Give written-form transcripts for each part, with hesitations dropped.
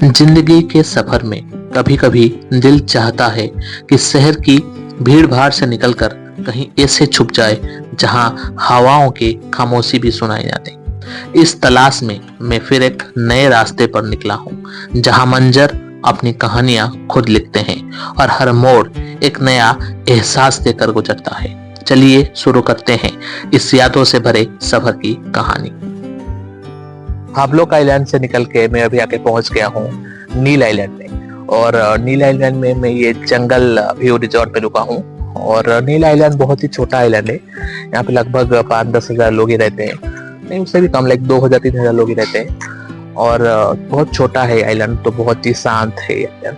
जिंदगी के सफर में कभी कभी दिल चाहता है कि शहर की भीड़ भाड़ से निकलकर कहीं ऐसे छुप जाए जहां हवाओं की खामोशी भी सुनाई ना दे। इस तलाश में मैं फिर एक नए रास्ते पर निकला हूं, जहां मंजर अपनी कहानियां खुद लिखते हैं और हर मोड़ एक नया एहसास देकर गुजरता है। चलिए शुरू करते हैं इस यादों से भरे सफर की कहानी। हाबलोक आइलैंड से निकल के मैं अभी आके पहुंच गया हूँ नील आइलैंड में। और नील आइलैंड में मैं ये जंगल व्यू रिजॉर्ट पे रुका हूँ। और नील आइलैंड बहुत ही छोटा आइलैंड है। यहाँ पे लगभग 5-10 हजार लोग ही रहते हैं, नहीं उससे भी कम, लाइक 2,000-3,000 लोग ही रहते हैं। और बहुत छोटा है आइलैंड, तो बहुत ही शांत है ये आइलैंड।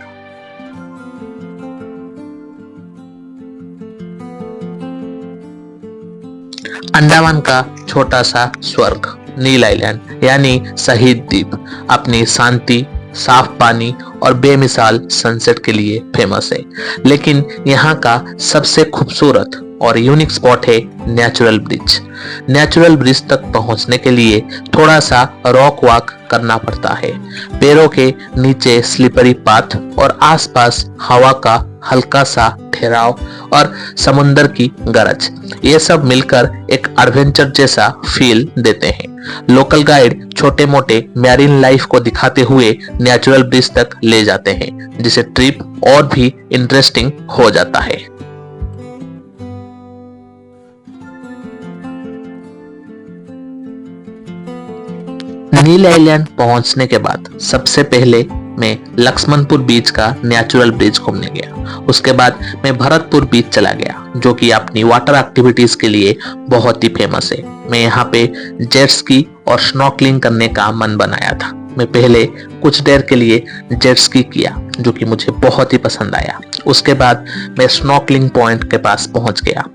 अंडमान का छोटा सा स्वर्ग नील आइलैंड यानी शहीद द्वीप अपनी शांति, साफ पानी और बेमिसाल सनसेट के लिए फेमस है। लेकिन यहाँ का सबसे खूबसूरत और यूनिक स्पॉट है नेचुरल ब्रिज। नेचुरल ब्रिज तक पहुंचने के लिए थोड़ा सा रॉक वॉक करना पड़ता है। पैरों के नीचे स्लिपरी पाथ और आसपास हवा का हल्का सा ठहराव और समुंदर की गरज, ये सब मिलकर एक एडवेंचर जैसा फील देते हैं। लोकल गाइड छोटे मोटे मैरीन लाइफ को दिखाते हुए नेचुरल ब्रिज तक ले जाते हैं, जिससे ट्रिप और भी इंटरेस्टिंग हो जाता है। नील आइलैंड पहुंचने के बाद सबसे पहले मैं लक्ष्मणपुर बीच का नेचुरल ब्रिज घूमने गया। उसके बाद मैं भरतपुर बीच चला गया, जो कि अपनी वाटर एक्टिविटीज के लिए बहुत ही फेमस है। मैं यहाँ पे जेट स्की और स्नॉर्कलिंग करने का मन बनाया था। मैं पहले कुछ देर के लिए जेट स्की किया, जो कि मुझे बहुत ही पसंद आया। उसके बाद मैं स्नॉर्कलिंग पॉइंट के पास पहुंच गया।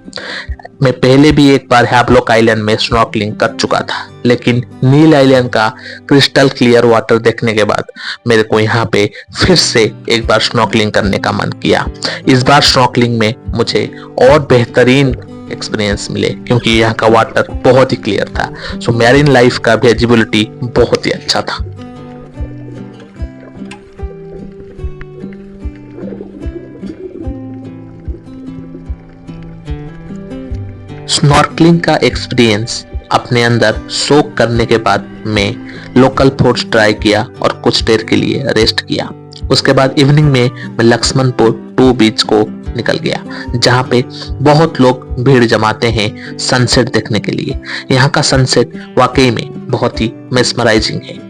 मैं पहले भी एक बार हाबलोक आइलैंड में स्नॉर्कलिंग कर चुका था, लेकिन नील आइलैंड का क्रिस्टल क्लियर वाटर देखने के बाद मेरे को यहाँ पे फिर से एक बार स्नॉर्कलिंग करने का मन किया। इस बार स्नॉर्कलिंग में मुझे और बेहतरीन एक्सपीरियंस मिले, क्योंकि यहाँ का वाटर बहुत ही क्लियर था। सो मैरीन लाइफ का विजिबिलिटी बहुत ही अच्छा था। स्नॉर्कलिंग का एक्सपीरियंस अपने अंदर सोक करने के बाद मैं लोकल फूड्स ट्राई किया और कुछ देर के लिए रेस्ट किया। उसके बाद इवनिंग में मैं लक्ष्मणपुर 2 बीच को निकल गया, जहाँ पे बहुत लोग भीड़ जमाते हैं सनसेट देखने के लिए। यहाँ का सनसेट वाकई में बहुत ही मेस्मराइजिंग है।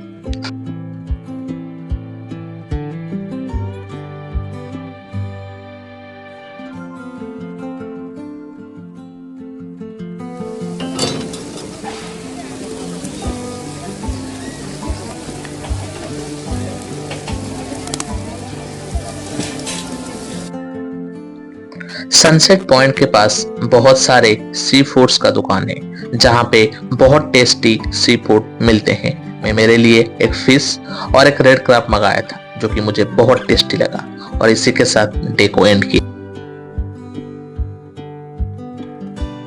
सनसेट पॉइंट के पास बहुत सारे सी फूड्स का दुकान है, जहाँ पे बहुत टेस्टी सी फूड मिलते हैं। मैं मेरे लिए एक फिश और एक रेड क्रैब मंगाया था, जो कि मुझे बहुत टेस्टी लगा, और इसी के साथ डे को एंड किया।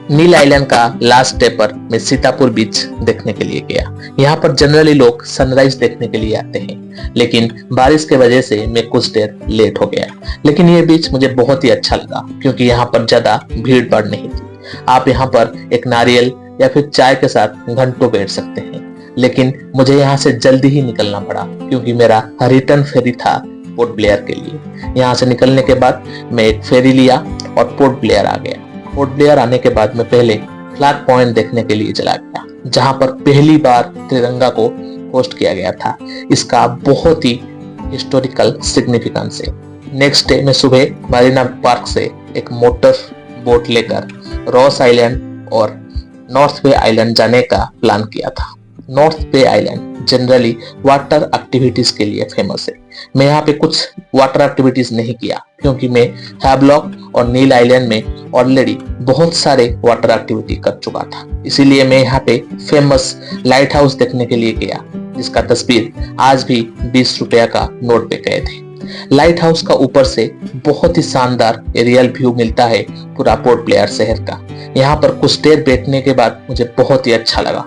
नील आइलैंड का लास्ट डे पर मैं सीतापुर बीच देखने के लिए गया। यहाँ पर जनरली लोग सनराइज देखने के लिए आते हैं, लेकिन बारिश के वजह से मैं कुछ देर लेट हो गया। लेकिन ये बीच मुझे बहुत ही अच्छा लगा, क्योंकि यहाँ पर ज्यादा भीड़ भाड़ नहीं थी। आप यहाँ पर एक नारियल या फिर चाय के साथ घंटों बैठ सकते हैं। लेकिन मुझे यहाँ से जल्दी ही निकलना पड़ा, क्योंकि मेरा रिटर्न फेरी था पोर्ट ब्लेयर के लिए। यहाँ से निकलने के बाद मैं एक फेरी लिया और पोर्ट ब्लेयर आ गया। पोर्ट ब्लेयर आने के बाद मैं पहले फ्लैग पॉइंट देखने के लिए चला गया, जहां पर पहली बार तिरंगा को होस्ट किया गया था। इसका बहुत ही हिस्टोरिकल सिग्निफिकेंस है। नेक्स्ट डे मैं सुबह मरीना पार्क से एक मोटर बोट लेकर रॉस आइलैंड और नॉर्थ बे आइलैंड जाने का प्लान किया था। नॉर्थ बे आइलैंड जनरली वाटर एक्टिविटीज के लिए फेमस है। मैं यहाँ पे कुछ वाटर एक्टिविटीज नहीं किया, क्योंकि मैं हाबलॉक और नील आइलैंड में ऑलरेडी बहुत सारे वाटर एक्टिविटी कर चुका था। इसीलिए मैं यहाँ पे फेमस लाइट हाउस देखने के लिए गया, जिसका तस्वीर आज भी 20 रुपया का नोट पे गए थे। लाइट हाउस का ऊपर से बहुत ही शानदार एरियल व्यू मिलता है पूरा पोर्ट ब्लेयर शहर का। यहाँ पर कुछ देर बैठने के बाद मुझे बहुत ही अच्छा लगा।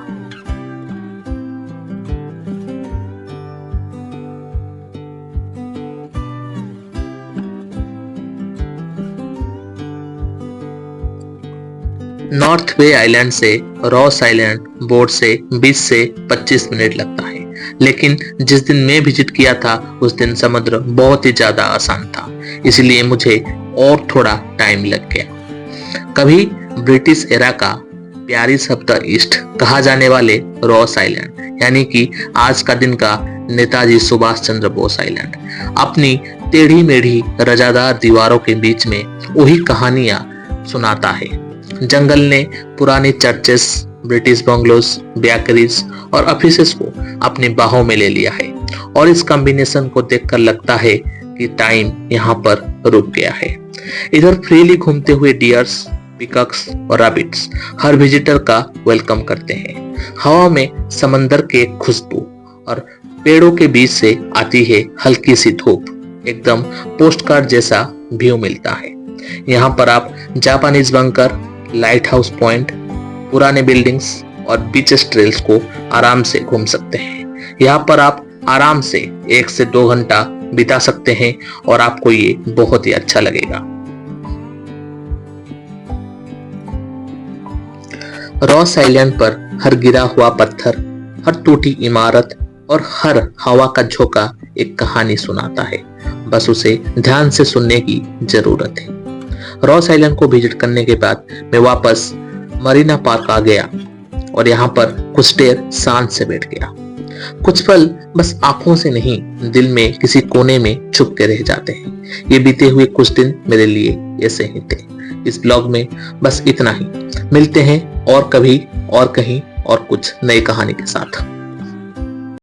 नॉर्थ बे आइलैंड से रॉस आइलैंड बोट से 20 से 25 मिनट लगता है, लेकिन जिस दिन मैं विजिट किया था उस दिन समुद्र बहुत ही ज्यादा आसान था, इसलिए मुझे और थोड़ा टाइम लग गया। कभी ब्रिटिश एरा का प्यारिस ऑफ द ईस्ट कहा जाने वाले रॉस आइलैंड, यानी कि आज का दिन का नेताजी सुभाष चंद्र बोस आइलैंड, अपनी टेढ़ी मेढ़ी रजादार दीवारों के बीच में वही कहानियां सुनाता है। जंगल ने पुरानी चर्चेस, ब्रिटिश बंगलोज, बेकरीज और ऑफिसेस को अपनी बाहों में ले लिया है, और इस कॉम्बिनेशन को देखकर लगता है कि टाइम यहाँ पर रुक गया है। इधर फ्रीली घूमते हुए डियर्स, पिकॉक्स और रैबिट्स हर विजिटर का वेलकम करते हैं। हवा में समंदर के खुशबू और पेड़ों के बीच से आती है हल्की सी धूप, एकदम पोस्टकार्ड जैसा व्यू मिलता है। यहाँ पर आप Japanese bunker, light house point, पुराने बिल्डिंग्स और बीचेस ट्रेल्स को आराम से घूम सकते हैं। यहाँ पर आप आराम से 1 से 2 घंटा बिता सकते हैं और आपको ये बहुत ही अच्छा लगेगा। रॉस आइलैंड पर हर गिरा हुआ पत्थर, हर टूटी इमारत और हर हवा का झोंका एक कहानी सुनाता है, बस उसे ध्यान से सुनने की जरूरत है। रॉस आइलैंड को विजिट करने के बाद मैं वापस मरीना पार्क आ गया और यहाँ पर कुछ देर शांत से बैठ गया। कुछ पल बस आंखों से नहीं, दिल में किसी कोने में छुप के रह जाते हैं। ये बीते हुए कुछ दिन मेरे लिए ऐसे ही थे। इस ब्लॉग में बस इतना ही। मिलते हैं और कभी और कहीं और कुछ नई कहानी के साथ।